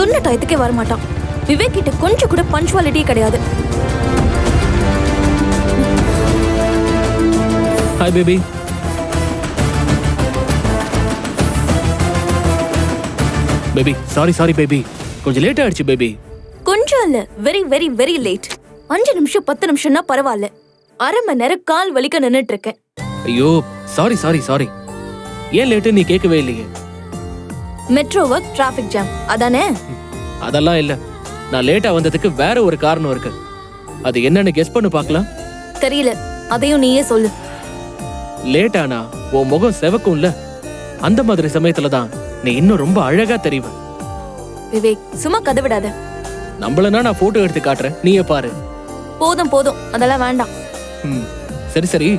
சொன்ன டயத்துக்கே வரமாட்டான். விவேக் கிட்ட கொஞ்சம் கூட பஞ்சுவாலிட்டியே கிடையாது. Hi baby. Baby sorry baby, கொஞ்சம் லேட் ஆயிடுச்சு பேபி. கொஞ்சம் இல்ல, வெரி வெரி வெரி லேட். 5 நிமிஷம் 10 நிமிஷம்னா பரவாயில்ல, அரை மணி நேரம் கால் வலிக்க நின்னுட்டு இருக்கேன். ஐயோ சாரி. ஏன் லேட்டு நீ கேட்கவே இல்லையே? மெட்ரோ ஒர்க், டிராபிக் ஜாம் அதானே? அதெல்லாம் இல்ல, நான் லேட்டா வந்ததுக்கு வேற ஒரு காரணம் இருக்கு. அது என்னன்னு கெஸ் பண்ணு பார்க்கலாம். தெரியல, அதையும் நீயே சொல்லு. லேட் ஆனா உன் முகம் செவக்கும்ல, அந்த மாதிரி சமயத்துல தான் நீ இன்னும் ரொம்ப அழகா தெரிவ. விவேக், சும்மா கதை விடாத. நம்மளனா நான் போட்டோ எடுத்து காட்டுறேன், நீயே பாரு. போதும் அதெல்லாம் வேண்டாம். சரி